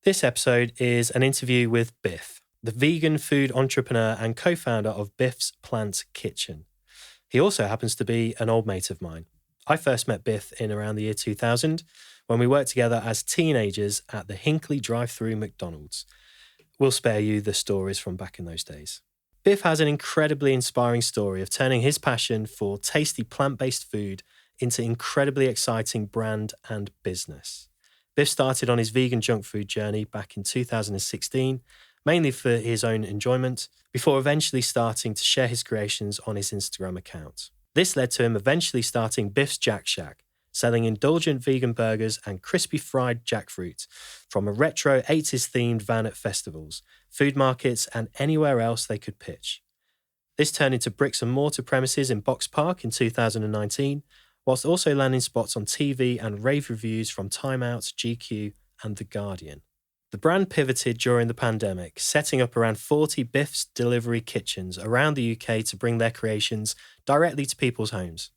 This episode is an interview with Biff, the vegan food entrepreneur and co-founder of Biff's Plant Kitchen. He also happens to be an old mate of mine. I first met Biff in around the year 2000 when we worked together as teenagers at the Hinckley drive-through McDonald's. We'll spare you the stories from back in those days. Biff has an incredibly inspiring story of turning his passion for tasty plant-based food into incredibly exciting brand and business. Biff started on his vegan junk food journey back in 2016, mainly for his own enjoyment, before eventually starting to share his creations on his Instagram account. This led to him eventually starting Biff's Jack Shack, selling indulgent vegan burgers and crispy fried jackfruit from a retro 80s-themed van at festivals, food markets, and anywhere else they could pitch. This turned into bricks and mortar premises in Box Park in 2019, whilst also landing spots on TV and rave reviews from Time Out, GQ, and The Guardian. The brand pivoted during the pandemic, setting up around 40 Biff's delivery kitchens around the UK to bring their creations directly to people's homes.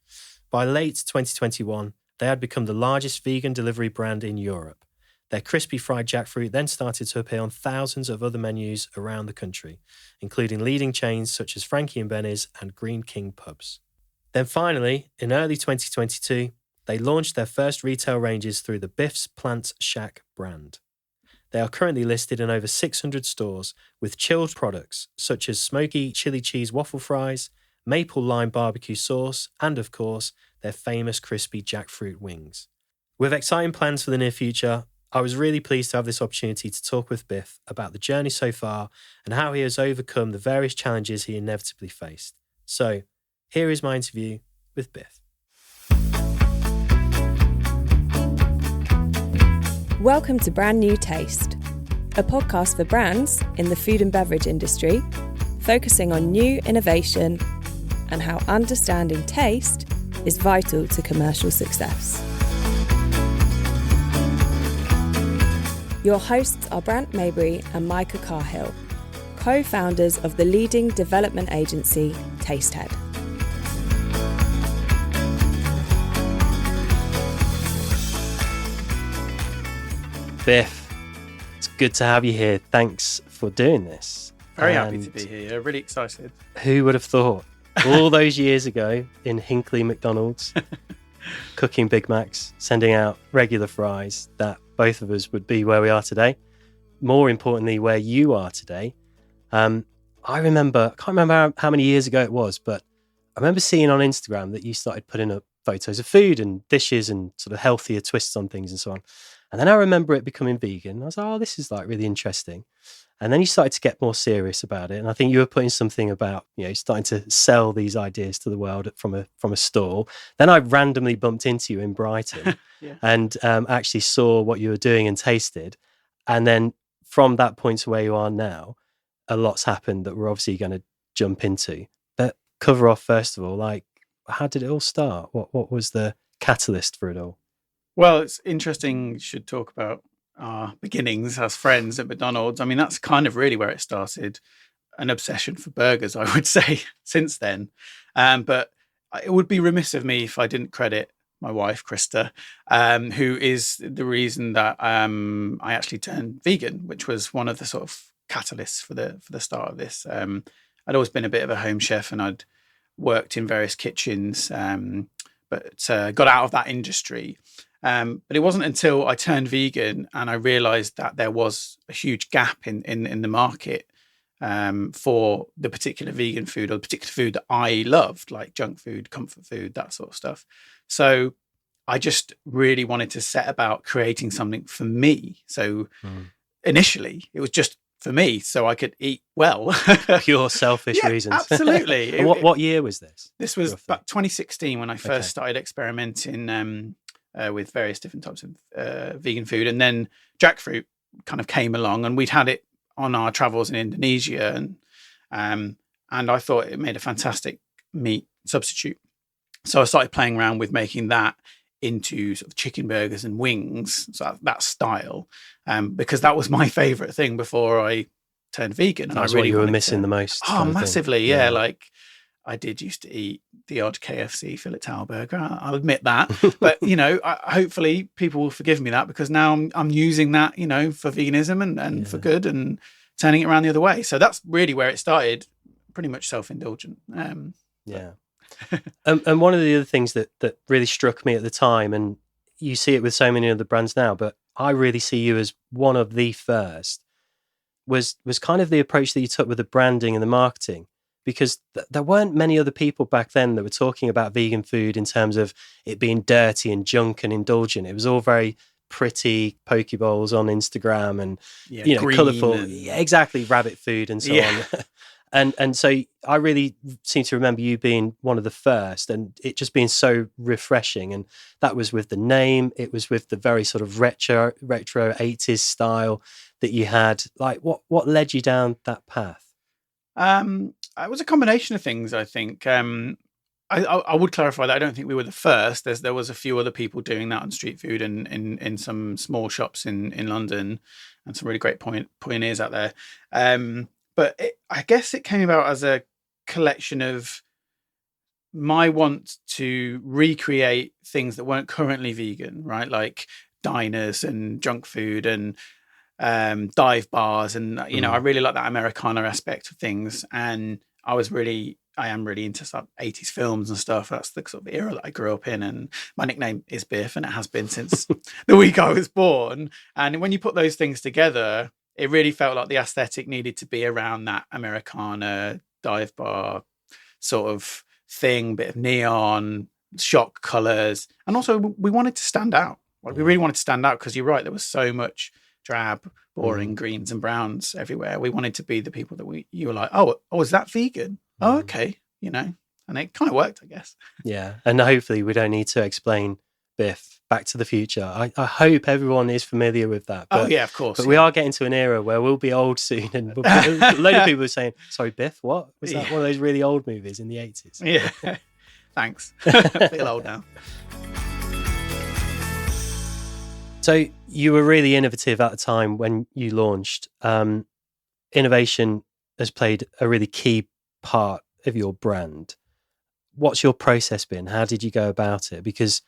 By late 2021, they had become the largest vegan delivery brand in Europe. Their crispy fried jackfruit then started to appear on thousands of other menus around the country, including leading chains such as Frankie and Benny's and Green King pubs. Then finally, in early 2022, they launched their first retail ranges through the Biff's Plant Shack brand. They are currently listed in over 600 stores with chilled products such as smoky chili cheese waffle fries, maple lime barbecue sauce, and of course, their famous crispy jackfruit wings. With exciting plans for the near future, I was really pleased to have this opportunity to talk with Biff about the journey so far and how he has overcome the various challenges he inevitably faced. So, here is my interview with Biff. Welcome to Brand New Taste, a podcast for brands in the food and beverage industry, focusing on new innovation and how understanding taste is vital to commercial success. Your hosts are Brandt Maybury and Micah Carr-Hill, co-founders of the leading development agency, Tastehead. Biff, it's good to have you here. Thanks for doing this. Very happy to be here. Really excited. Who would have thought all those years ago in Hinckley McDonald's, cooking Big Macs, sending out regular fries, that both of us would be where we are today. More importantly, where you are today. I can't remember how many years ago it was, but I remember seeing on Instagram that you started putting up photos of food and dishes and sort of healthier twists on things and so on. And then I remember it becoming vegan. I was like, oh, this is like really interesting. And then you started to get more serious about it. And I think you were putting something about, starting to sell these ideas to the world from a stall. Then I randomly bumped into you in Brighton Yeah. and actually saw what you were doing and tasted. And then from that point to where you are now, a lot's happened that we're obviously going to jump into. But cover off, first of all, like, how did it all start? What was the catalyst for it all? Well, it's interesting you should talk about our beginnings as friends at McDonald's. I mean, that's kind of really where it started. An obsession for burgers, I would say, since then. But it would be remiss of me if I didn't credit my wife, Christa, who is the reason that I actually turned vegan, which was one of the sort of catalysts for the start of this. I'd always been a bit of a home chef and I'd worked in various kitchens, but got out of that industry. But it wasn't until I turned vegan and I realised that there was a huge gap in the market for the particular vegan food or the particular food that I loved, like junk food, comfort food, that sort of stuff. So I just really wanted to set about creating something for me. So initially it was just for me so I could eat well. Pure selfish reasons. Absolutely. And what year was this? This was about 2016 when I first started experimenting with various different types of vegan food. And then jackfruit kind of came along and we'd had it on our travels in Indonesia. And I thought it made a fantastic meat substitute. So I started playing around with making that into sort of chicken burgers and wings, so that style, because that was my favorite thing before I turned vegan. And that's I really what you were missing the most. Oh, massively, yeah. Like I did used to eat the odd KFC fillet towel burger. I'll admit that. But, hopefully people will forgive me that, because now I'm using that, for veganism and for good, and turning it around the other way. So that's really where it started, pretty much self-indulgent. Yeah. And one of the other things that really struck me at the time, and you see it with so many other brands now, but I really see you as one of the first, was kind of the approach that you took with the branding and the marketing, because there weren't many other people back then that were talking about vegan food in terms of it being dirty and junk and indulgent. It was all very pretty poke bowls on Instagram and colourful, exactly, rabbit food and so on. And so I really seem to remember you being one of the first, and it just being so refreshing. And that was with the name, it was with the very sort of retro 80s style that you had. Like, what led you down that path? It was a combination of things, I think. I would clarify that I don't think we were the first. There was a few other people doing that on street food and in some small shops in London, and some really great pioneers out there. But I guess it came about as a collection of my want to recreate things that weren't currently vegan, right? Like diners and junk food and dive bars, and I really like that Americana aspect of things. And I am really into sort of 80s films and stuff. That's the sort of era that I grew up in, and my nickname is Biff, and it has been since the week I was born. And when you put those things together, it really felt like the aesthetic needed to be around that Americana dive bar sort of thing, bit of neon, shock colours. And also we wanted to stand out. Like, we really wanted to stand out, because you're right, there was so much drab, boring greens and browns everywhere. We wanted to be the people that you were like, oh, is that vegan? Oh, okay. And it kind of worked, I guess. Yeah. And hopefully we don't need to explain Biff, Back to the Future. I hope everyone is familiar with that. But, of course. But we are getting to an era where we'll be old soon, and a load of people are saying, sorry, Biff, what? Was that one of those really old movies in the 80s? Yeah. Thanks. I feel old now. So you were really innovative at the time when you launched. Innovation has played a really key part of your brand. What's your process been? How did you go about it? Because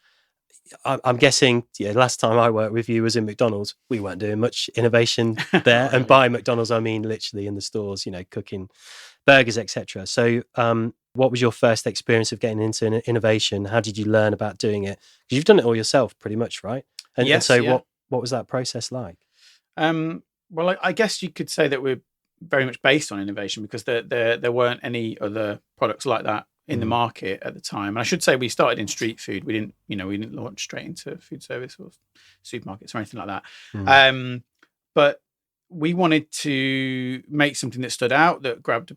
I'm guessing, last time I worked with you was in McDonald's. We weren't doing much innovation there. And by McDonald's, I mean literally in the stores, cooking burgers, etc. So what was your first experience of getting into innovation? How did you learn about doing it? Because you've done it all yourself pretty much, right? And so what was that process like? Well, I guess you could say that we're very much based on innovation, because there weren't any other products like that in the market at the time. And I should say we started in street food. We didn't launch straight into food service or supermarkets or anything like that. But we wanted to make something that stood out, that grabbed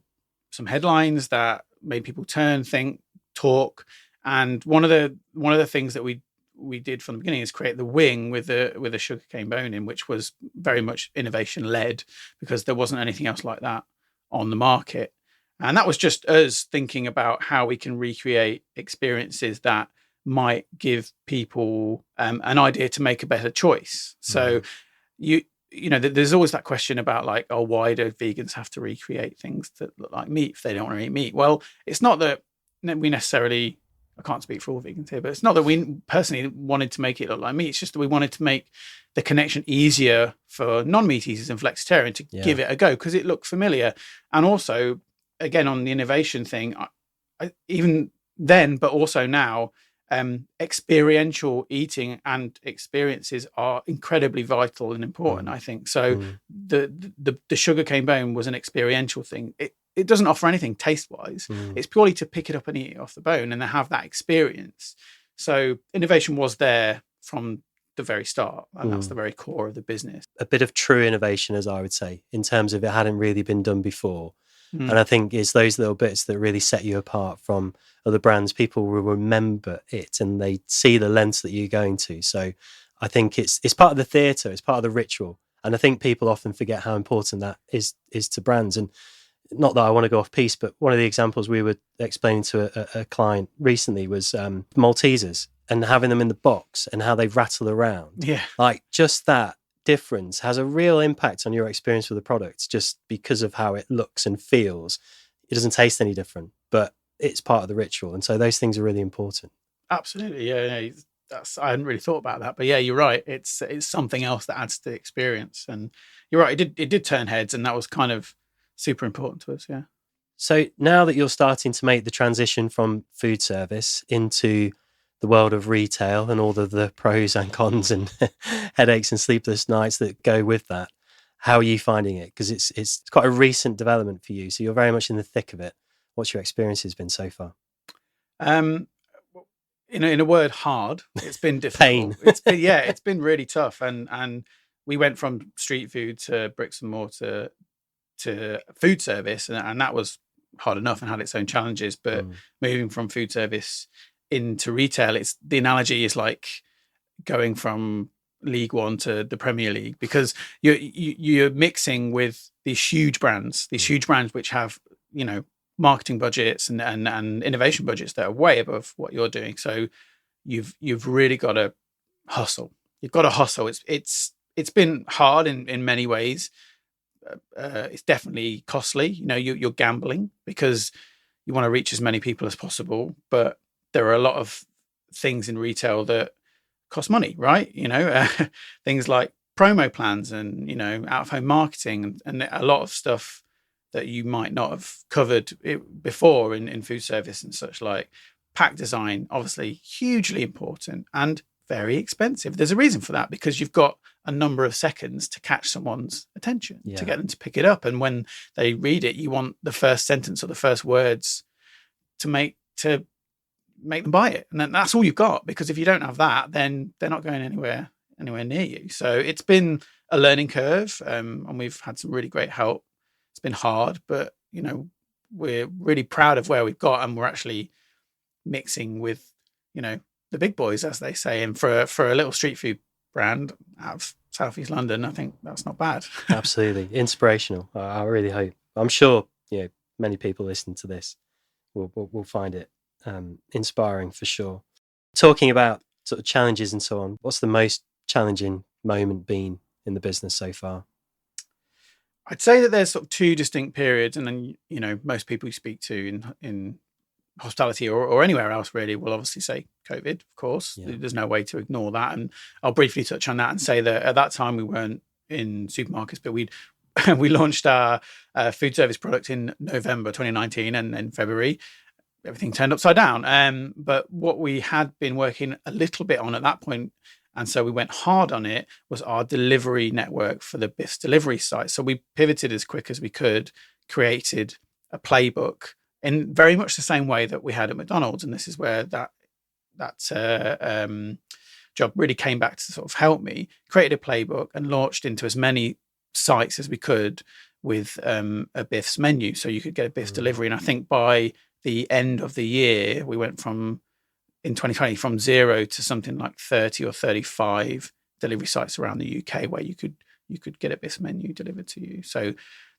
some headlines, that made people turn, think, talk. And one of the things that we did from the beginning is create the wing with a sugarcane bone in, which was very much innovation led, because there wasn't anything else like that on the market. And that was just us thinking about how we can recreate experiences that might give people an idea to make a better choice. So there's always that question about like, oh, why do vegans have to recreate things that look like meat if they don't want to eat meat? Well, it's not that we necessarily, I can't speak for all vegans here, but it's not that we personally wanted to make it look like meat. It's just that we wanted to make the connection easier for non-meat eaters and flexitarian to give it a go, because it looked familiar. And also, again, on the innovation thing, I even then, but also now, experiential eating and experiences are incredibly vital and important, I think. So the sugarcane bone was an experiential thing. It doesn't offer anything taste-wise. It's purely to pick it up and eat it off the bone and then have that experience. So innovation was there from the very start, and that's the very core of the business. A bit of true innovation, as I would say, in terms of it hadn't really been done before. And I think it's those little bits that really set you apart from other brands. People will remember it and they see the lengths that you're going to. So I think it's part of the theatre, it's part of the ritual. And I think people often forget how important that is to brands. And not that I want to go off piece, but one of the examples we were explaining to a client recently was Maltesers and having them in the box and how they rattle around. Yeah. Like just that difference has a real impact on your experience with the product, just because of how it looks and feels. It doesn't taste any different, but it's part of the ritual. And so those things are really important. Absolutely. Yeah. I hadn't really thought about that, but yeah, you're right. It's something else that adds to the experience. And you're right. It did turn heads, and that was kind of super important to us. Yeah. So now that you're starting to make the transition from food service into the world of retail and all of the pros and cons and headaches and sleepless nights that go with that, how are you finding it? Because it's quite a recent development for you. So you're very much in the thick of it. What's your experience has been so far? In a word, hard. It's been difficult. Pain. It's been really tough. And we went from street food to bricks and mortar to food service, and that was hard enough and had its own challenges. But moving from food service into retail, the analogy is like going from League One to the Premier League, because you're mixing with these huge brands which have, marketing budgets and innovation budgets that are way above what you're doing. So you've really got to hustle. You've got to hustle. It's been hard in many ways. It's definitely costly. You're gambling because you want to reach as many people as possible, but there are a lot of things in retail that cost money, right? Things like promo plans and out of home marketing and a lot of stuff that you might not have covered before in food service and such. Like pack design, obviously hugely important and very expensive. There's a reason for that, because you've got a number of seconds to catch someone's attention, to get them to pick it up. And when they read it, you want the first sentence or the first words to make them buy it. And then that's all you've got, because if you don't have that, then they're not going anywhere near you. So it's been a learning curve, and we've had some really great help. It's been hard, but we're really proud of where we've got, and we're actually mixing with the big boys, as they say. And for a little street food brand out of Southeast London, I think that's not bad. Absolutely inspirational. I really hope. I'm sure many people listening to this will find it inspiring for sure. Talking about sort of challenges and so on, what's the most challenging moment been in the business so far? I'd say that there's sort of two distinct periods, and then most people you speak to in hospitality or anywhere else really will obviously say COVID, of course. There's no way to ignore that, and I'll briefly touch on that and say that at that time we weren't in supermarkets, but we launched our food service product in November 2019, and in February everything turned upside down. But what we had been working a little bit on at that point, and so we went hard on it, was our delivery network for the Biff's delivery site. So we pivoted as quick as we could, created a playbook in very much the same way that we had at McDonald's. And this is where that job really came back to sort of help me. Created a playbook and launched into as many sites as we could with a Biff's menu. So you could get a Biff's delivery. And I think by the end of the year, we went in 2020 from 0 to something like 30 or 35 delivery sites around the UK where you could get a Biff's menu delivered to you. So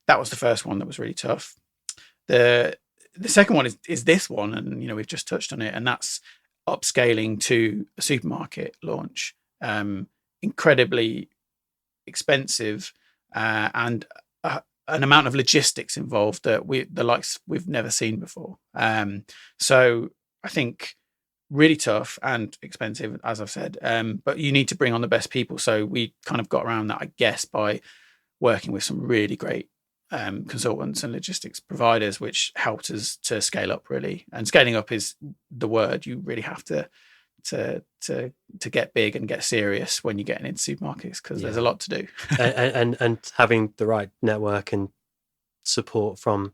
that was the first one that was really tough. The second one is this one, and we've just touched on it, and that's upscaling to a supermarket launch. Incredibly expensive and an amount of logistics involved that the likes we've never seen before. So I think really tough and expensive, as I've said, but you need to bring on the best people. So we kind of got around that, I guess, by working with some really great consultants and logistics providers, which helped us to scale up really. And scaling up is the word. You really have to get big and get serious when you're getting into supermarkets, because there's a lot to do. and having the right network and support from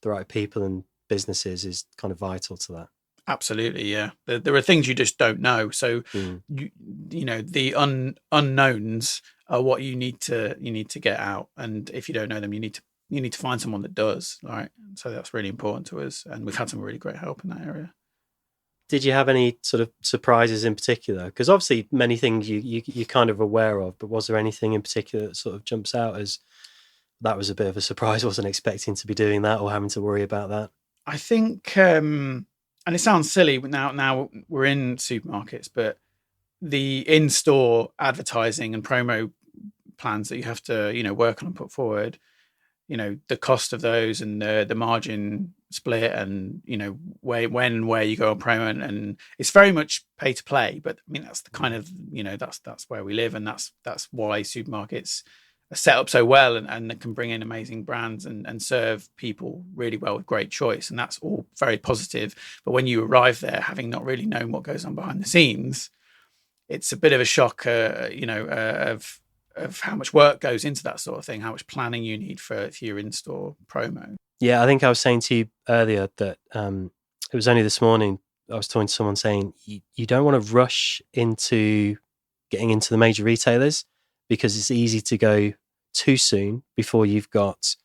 the right people and businesses is kind of vital to that. Absolutely, yeah. There are things you just don't know, so the unknowns are what you need to get out, and if you don't know them, you need to find someone that does. Right, so that's really important to us, and we've had some really great help in that area. Did you have any sort of surprises in particular? Because obviously many things you're kind of aware of, but was there anything in particular that sort of jumps out as that was a bit of a surprise? Wasn't expecting to be doing that or having to worry about that. I think. And it sounds silly, but now we're in supermarkets, but the in-store advertising and promo plans that you have to, work on and put forward, the cost of those and the margin split, and where you go on promo, and it's very much pay to play. But I mean, that's the kind of that's where we live, and that's why supermarkets are set up so well and can bring in amazing brands and serve people really well with great choice, and that's all very positive. But when you arrive there, having not really known what goes on behind the scenes, it's a bit of a shock, of how much work goes into that sort of thing, how much planning you need for your in-store promo. Yeah, I think I was saying to you earlier that it was only this morning I was talking to someone saying you don't want to rush into getting into the major retailers, because it's easy to go too soon before you've got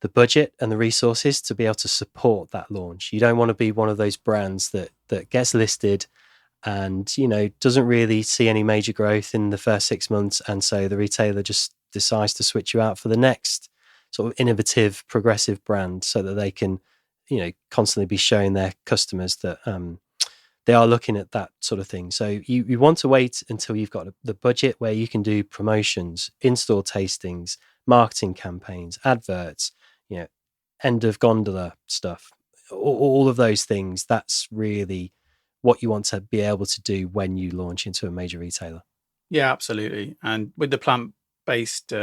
the budget and the resources to be able to support that launch. You don't want to be one of those brands that gets listed and doesn't really see any major growth in the first 6 months, and so the retailer just decides to switch you out for the next sort of innovative, progressive brand, so that they can constantly be showing their customers that they are looking at that sort of thing. So you want to wait until you've got the budget where you can do promotions, in-store tastings, marketing campaigns, adverts, end of gondola stuff, all of those things. That's really what you want to be able to do when you launch into a major retailer. Yeah, absolutely. And with the plant-based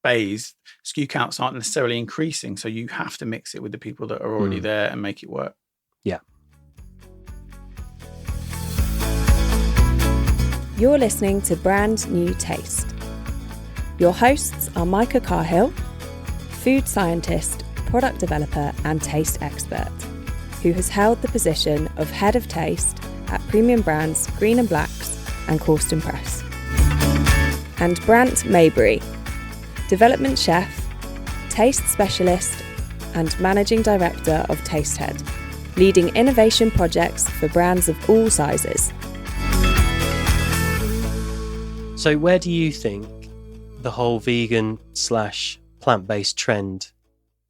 bays, SKU counts aren't necessarily increasing, so you have to mix it with the people that are already there and make it work. Yeah. You're listening to Brand New Taste. Your hosts are Micah Carr-Hill, food scientist, product developer and taste expert, who has held the position of Head of Taste at premium brands Green and Blacks and Corsten Press. And Brandt Maybury, Development Chef, Taste Specialist and Managing Director of Tastehead, leading innovation projects for brands of all sizes. So where do you think the whole vegan/plant-based trend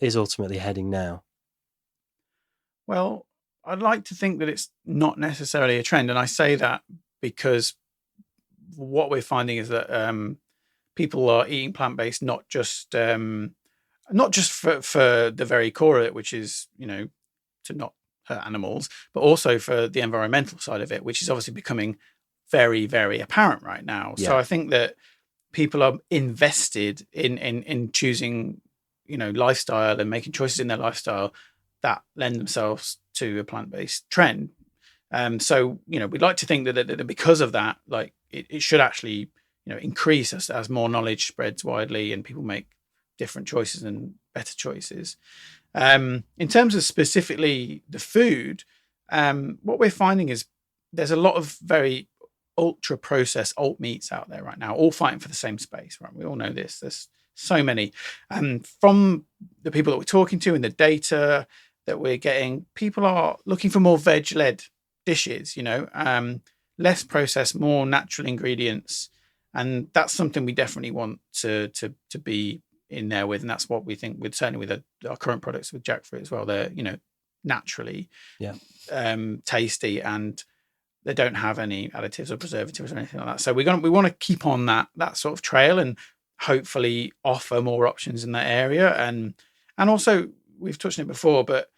is ultimately heading now? Well, I'd like to think that it's not necessarily a trend. And I say that because what we're finding is that people are eating plant-based not just for the very core of it, which is, to not hurt animals, but also for the environmental side of it, which is obviously becoming very, very apparent right now. Yeah. So I think that people are invested in choosing, lifestyle and making choices in their lifestyle that lend themselves to a plant-based trend. So, we'd like to think that because of that, like it should actually, increase as more knowledge spreads widely and people make different choices and better choices. In terms of specifically the food, what we're finding is there's a lot of very ultra processed alt meats out there right now, all fighting for the same space, right? We all know this. There's so many. From the people that we're talking to and the data that we're getting, people are looking for more veg-led dishes, less processed, more natural ingredients. And that's something we definitely want to be in there with. And that's what we think with, certainly with our current products with jackfruit as well. They're, naturally tasty, and they don't have any additives or preservatives or anything like that. So we want to keep on that sort of trail and hopefully offer more options in that area. And also, we've touched on it before, but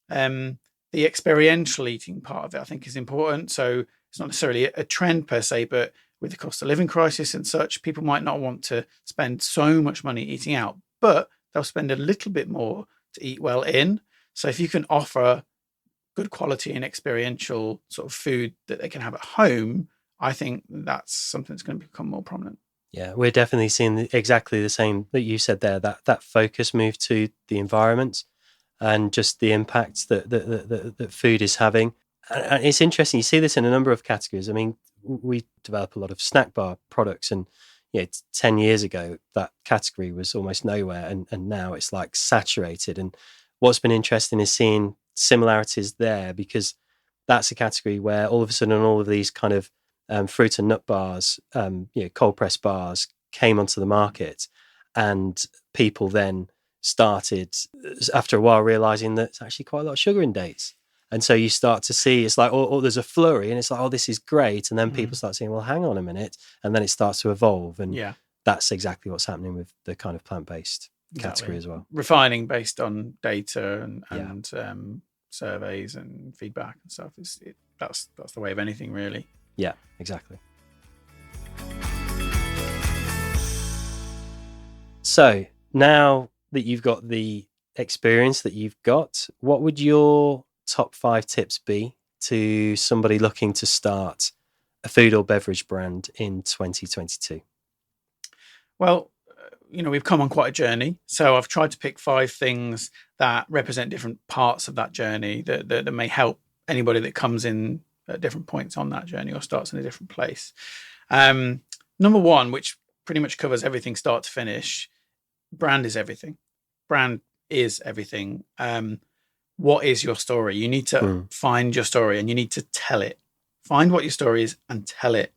the experiential eating part of it, I think, is important. So it's not necessarily a trend per se, but with the cost of living crisis and such, people might not want to spend so much money eating out, but they'll spend a little bit more to eat well in. So if you can offer good quality and experiential sort of food that they can have at home, I think that's something that's going to become more prominent. Yeah, we're definitely seeing exactly the same that you said there, that focus move to the environment and just the impacts that food is having. And it's interesting, you see this in a number of categories. I mean, we develop a lot of snack bar products, and 10 years ago, that category was almost nowhere, and now it's like saturated. And what's been interesting is seeing similarities there, because that's a category where all of a sudden all of these kind of fruit and nut bars, cold press bars came onto the market, and people then started after a while realizing that it's actually quite a lot of sugar in dates. And so you start to see, it's like, there's a flurry, and it's like, this is great. And then people start saying, well, hang on a minute. And then it starts to evolve. And that's exactly what's happening with the kind of plant-based. category as well. Refining based on data and surveys and feedback and stuff. That's the way of anything, really. Yeah, exactly. So now that you've got the experience that you've got, what would your top 5 tips be to somebody looking to start a food or beverage brand in 2022? Well, we've come on quite a journey. So I've tried to pick 5 things that represent different parts of that journey that may help anybody that comes in at different points on that journey or starts in a different place. Number 1, which pretty much covers everything start to finish, brand is everything. Brand is everything. What is your story? You need to find your story and you need to tell it. Find what your story is and tell it.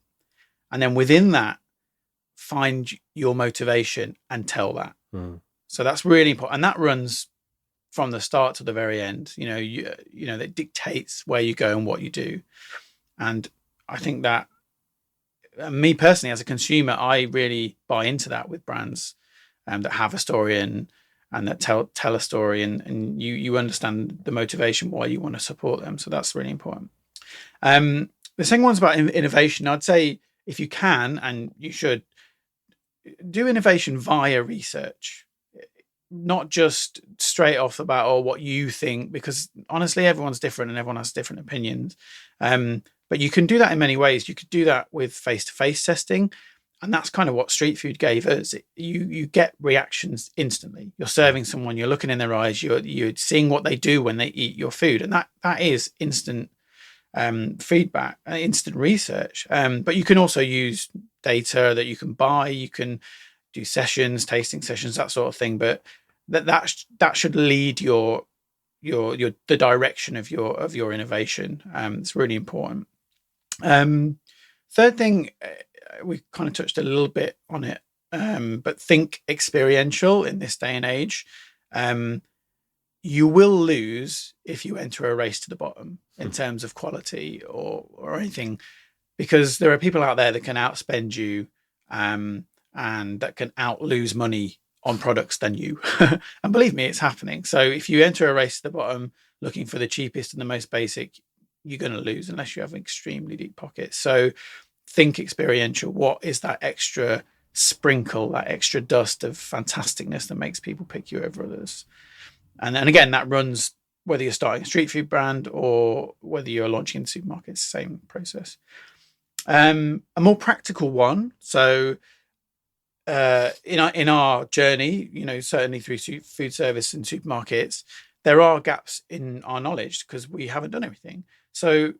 And then within that, find your motivation and tell that. So that's really important. And that runs from the start to the very end. That dictates where you go and what you do. And I think that me personally, as a consumer, I really buy into that with brands that have a story and that tell a story and you understand the motivation why you want to support them. So that's really important. The second one's about innovation. I'd say if you can, and you should, do innovation via research, not just straight off the bat or what you think, because honestly, everyone's different and everyone has different opinions. But you can do that in many ways. You could do that with face-to-face testing. And that's kind of what street food gave us. You get reactions instantly. You're serving someone, you're looking in their eyes, you're seeing what they do when they eat your food. And that is instant feedback, instant research. But you can also use data that you can buy. You can do sessions, tasting sessions, that sort of thing. But that should lead the direction of your innovation. It's really important. Third thing, we kind of touched a little bit on it, but think experiential in this day and age. You will lose if you enter a race to the bottom in terms of quality or anything, because there are people out there that can outspend you and that can outlose money on products than you. And believe me, it's happening. So if you enter a race to the bottom looking for the cheapest and the most basic, you're going to lose unless you have extremely deep pockets. So think experiential. What is that extra sprinkle, that extra dust of fantasticness that makes people pick you over others? And then again, that runs whether you're starting a street food brand or whether you're launching in supermarkets, same process. A more practical one. So in our journey, certainly through food service and supermarkets, there are gaps in our knowledge because we haven't done everything. So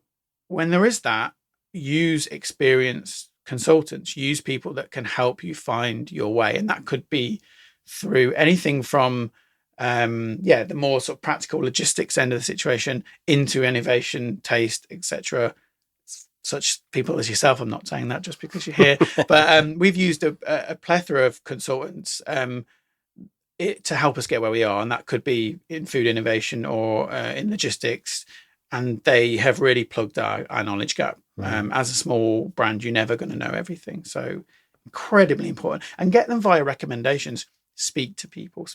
when there is that, use experienced consultants, use people that can help you find your way. And that could be through anything from, the more sort of practical logistics end of the situation into innovation, taste, etc. Such people as yourself, I'm not saying that just because you're here, but we've used a plethora of consultants to help us get where we are. And that could be in food innovation or in logistics. And they have really plugged our knowledge gap. As a small brand, you're never going to know everything. So incredibly important. And get them via recommendations. Speak to people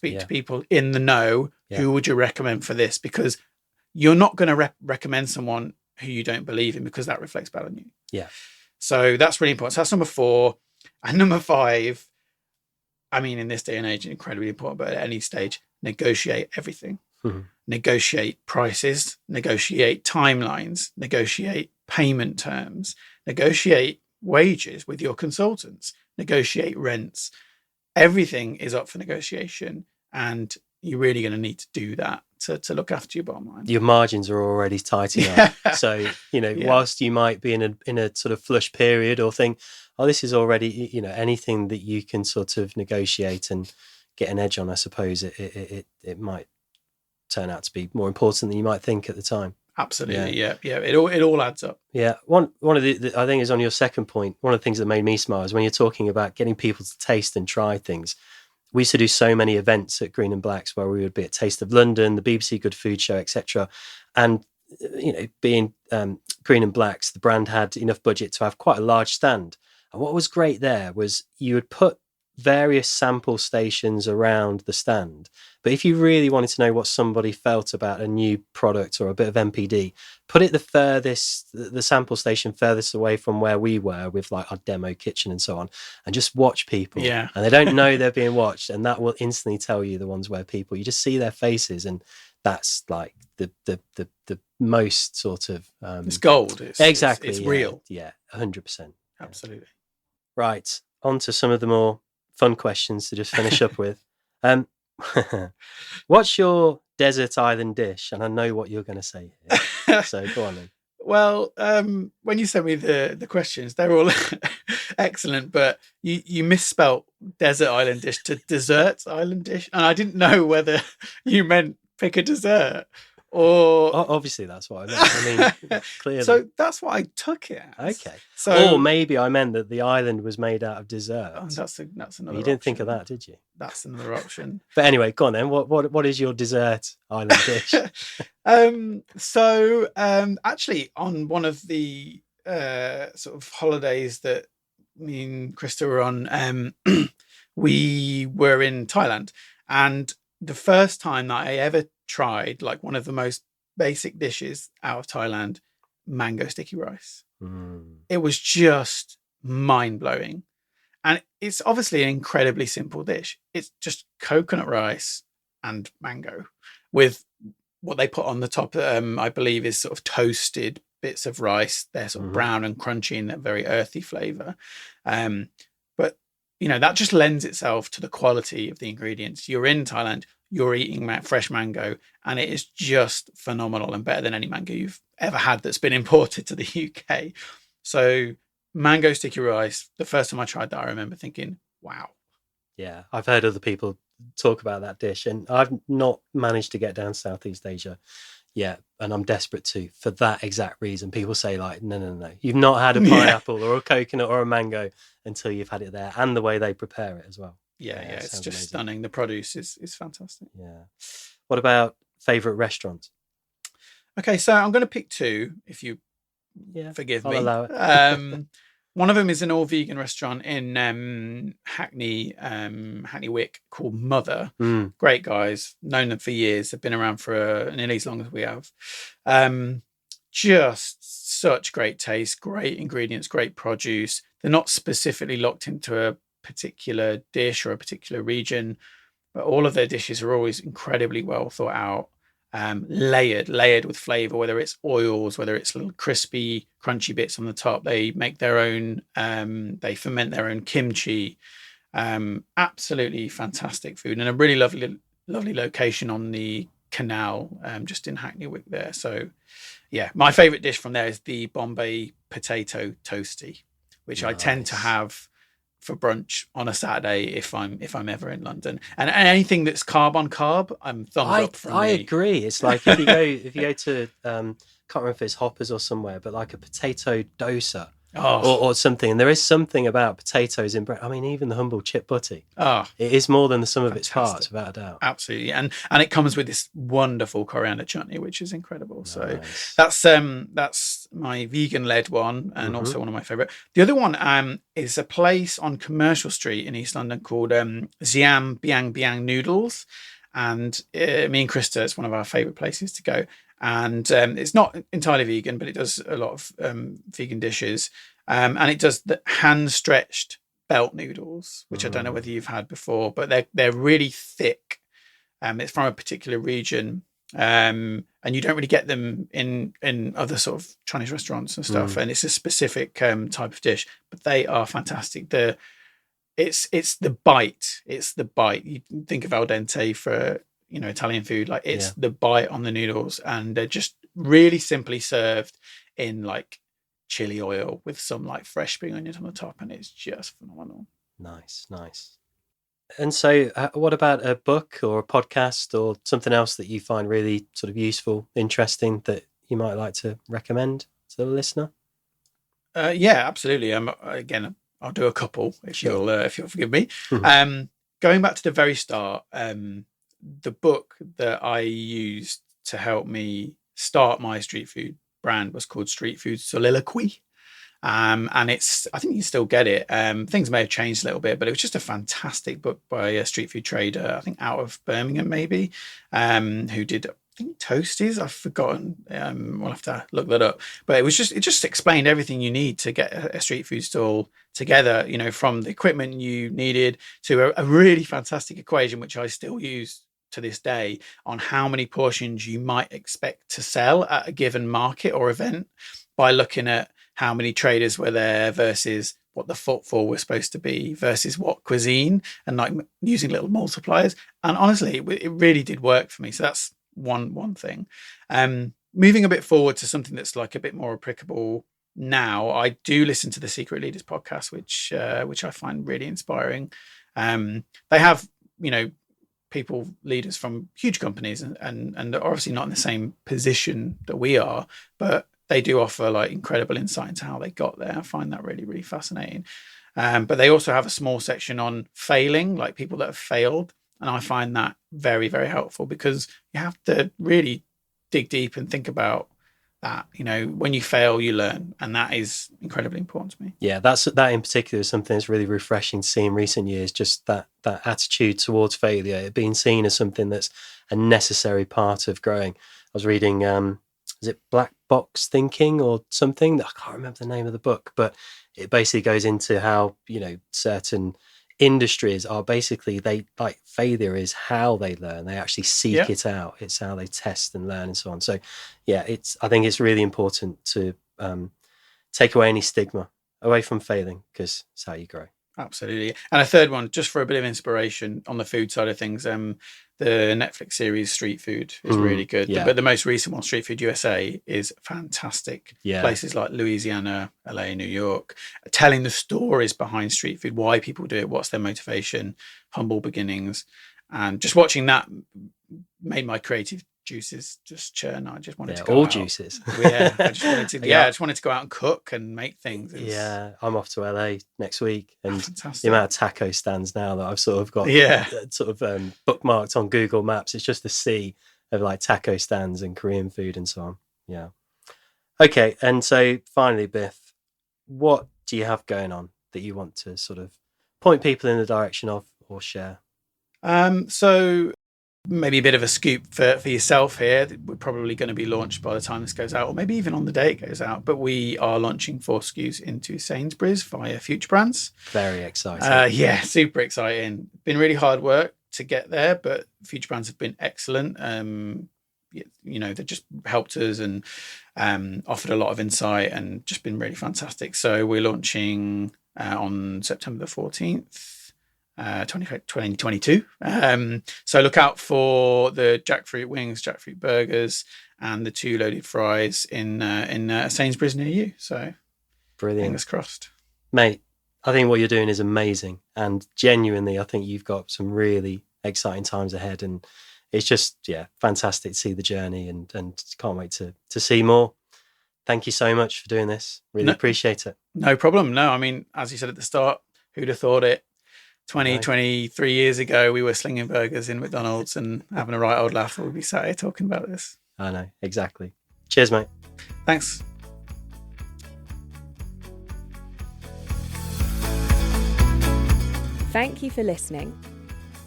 in the know. Yeah. Who would you recommend for this? Because you're not going to recommend someone who you don't believe in, because that reflects bad on you. Yeah. So that's really important. So that's number 4. And number 5, I mean, in this day and age, incredibly important, but at any stage, negotiate everything. Negotiate prices, negotiate timelines, negotiate payment terms, negotiate wages with your consultants, negotiate rents. Everything is up for negotiation, and you're really going to need to do that to look after your bottom line. Your margins are already tightening up. So, whilst you might be in a sort of flush period or think, oh, this is already, anything that you can sort of negotiate and get an edge on, I suppose it might turn out to be more important than you might think at the time. Absolutely. Yeah. It all adds up. Yeah. One of the I think is on your second point, one of the things that made me smile is when you're talking about getting people to taste and try things. We used to do so many events at Green and Blacks where we would be at Taste of London, the BBC Good Food Show, etc. And being Green and Blacks, the brand had enough budget to have quite a large stand. And what was great there was you would put various sample stations around the stand. But if you really wanted to know what somebody felt about a new product or a bit of MPD, put it the sample station furthest away from where we were with like our demo kitchen and so on, and just watch people. Yeah. And they don't know they're being watched, and that will instantly tell you the ones where people, you just see their faces, and that's like the most sort of it's gold. Exactly. It's yeah, real. Yeah, 100%. Absolutely. Right, on to some of the more fun questions to just finish up with. What's your desert island dish? And I know what you're going to say here. So go on then. Well, when you sent me the questions, they're all excellent, but you misspelt desert island dish to dessert island dish. And I didn't know whether you meant pick a dessert or... Obviously, that's what I meant. I mean, clearly. So that's what I took it as. Okay. So, or maybe I meant that the island was made out of dessert. Oh, that's another You didn't think option. of that, did you? That's another option. But anyway, go on then. What is your dessert island dish? Actually, on one of the sort of holidays that me and Christa were on, we were in Thailand, and the first time that I ever tried like one of the most basic dishes out of Thailand, mango sticky rice. It was just mind-blowing. And it's obviously an incredibly simple dish. It's just coconut rice and mango with what they put on the top, I believe, is sort of toasted bits of rice. They're sort of brown and crunchy and that very earthy flavour. But, you know, that just lends itself to the quality of the ingredients. You're in Thailand, you're eating fresh mango, and it is just phenomenal and better than any mango you've ever had that's been imported to the UK. So mango sticky rice, the first time I tried that, I remember thinking, wow. Yeah, I've heard other people talk about that dish, and I've not managed to get down Southeast Asia yet, and I'm desperate to, for that exact reason. People say like, no, you've not had a pineapple or a coconut or a mango until you've had it there, and the way they prepare it as well. Yeah, it's just amazing. Stunning. The produce is fantastic. Yeah. What about favourite restaurant? Okay, so I'm going to pick two, if you forgive me. I'll allow it. One of them is an all-vegan restaurant in Hackney Wick called Mother. Great guys, known them for years. They've been around for nearly as long as we have. Just such great taste, great ingredients, great produce. They're not specifically locked into a particular dish or a particular region, but all of their dishes are always incredibly well thought out. Layered with flavor, whether it's oils, whether it's little crispy, crunchy bits on the top. They make their own, they ferment their own kimchi. Absolutely fantastic food, and a really lovely location on the canal, just in Hackney Wick there. So yeah, my favorite dish from there is the Bombay potato toasty, which I tend to have for brunch on a Saturday if I'm ever in London, and anything that's carb on carb, I'm thumbs up from me. I agree. It's like if you go to can't remember if it's Hoppers or somewhere, but like a potato dosa or something, and there is something about potatoes in bread. I mean, even the humble chip butty. It is more than the sum of its parts, without a doubt. Absolutely, and it comes with this wonderful coriander chutney, which is incredible. Nice. So that's my vegan-led one, and also one of my favourite. The other one is a place on Commercial Street in East London called Xiam Biang Biang Noodles, and me and Christa, it's one of our favourite places to go. And it's not entirely vegan, but it does a lot of vegan dishes. And it does the hand-stretched belt noodles, which I don't know whether you've had before, but they're really thick. It's from a particular region, and you don't really get them in other sort of Chinese restaurants and stuff. And it's a specific type of dish, but they are fantastic. It's the bite. It's the bite. You think of al dente for Italian food, like it's the bite on the noodles, and they're just really simply served in like chili oil with some like fresh spring onions on the top, and it's just phenomenal. Nice. And so what about a book or a podcast or something else that you find really sort of useful, interesting, that you might like to recommend to the listener? Yeah, absolutely. Again, I'll do a couple if you'll forgive me. Going back to the very start, the book that I used to help me start my street food brand was called Street Food Soliloquy. And it's, I think you still get it. Things may have changed a little bit, but it was just a fantastic book by a street food trader, I think out of Birmingham maybe, who did, I think, Toasties. I've forgotten. We'll have to look that up. But it just explained everything you need to get a street food stall together, you know, from the equipment you needed to a really fantastic equation, which I still use to this day, on how many portions you might expect to sell at a given market or event by looking at how many traders were there versus what the footfall was supposed to be versus what cuisine, and like using little multipliers. And honestly, it really did work for me. So that's one thing. Moving a bit forward to something that's like a bit more applicable now, I do listen to the Secret Leaders podcast, which I find really inspiring. They have, you know, leaders from huge companies, and they're obviously not in the same position that we are, but they do offer like incredible insight into how they got there. I find that really, really fascinating. But they also have a small section on failing, like people that have failed. And I find that very, very helpful, because you have to really dig deep and think about that. You know, when you fail, you learn. And that is incredibly important to me. Yeah, that in particular is something that's really refreshing to see in recent years, just that attitude towards failure, it being seen as something that's a necessary part of growing. I was reading, is it Black Box Thinking or something? I can't remember the name of the book, but it basically goes into how, you know, certain industries are basically, they like, failure is how they learn. They actually seek it out. It's how they test and learn and so on. So yeah, I think it's really important to take away any stigma away from failing, because it's how you grow. Absolutely. And a third one, just for a bit of inspiration on the food side of things, the Netflix series Street Food is really good. Yeah. But the most recent one, Street Food USA, is fantastic. Yeah. Places like Louisiana, LA, New York, telling the stories behind street food, why people do it, what's their motivation, humble beginnings. And just watching that made my creative juices just churn. I just wanted to go all out. Juices. I just wanted to go out and cook and make things. I'm off to LA next week, and fantastic. The amount of taco stands now that I've sort of got bookmarked on Google Maps, it's just a sea of like taco stands and Korean food and so on. Yeah. Okay, and so finally, Biff, what do you have going on that you want to sort of point people in the direction of or share? So maybe a bit of a scoop for yourself here. We're probably going to be launched by the time this goes out, or maybe even on the day it goes out. But we are launching 4 SKUs into Sainsbury's via Future Brands. Very exciting. Yeah, super exciting. Been really hard work to get there, but Future Brands have been excellent. You know, they just helped us and offered a lot of insight and just been really fantastic. So we're launching on September the 14th. 2022. So look out for the jackfruit wings, jackfruit burgers, and the 2 loaded fries in Sainsbury's near you. So brilliant. Fingers crossed. Mate, I think what you're doing is amazing, and genuinely I think you've got some really exciting times ahead, and it's just fantastic to see the journey, and can't wait to see more. Thank you so much for doing this. Really appreciate it. No problem. No, I mean, as you said at the start, who'd have thought it? 23 years ago, we were slinging burgers in McDonald's and having a right old laugh. We'll be sat here talking about this. I know, exactly. Cheers, mate. Thanks. Thank you for listening.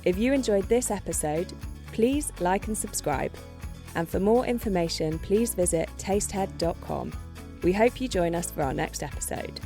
If you enjoyed this episode, please like and subscribe. And for more information, please visit tastehead.com. We hope you join us for our next episode.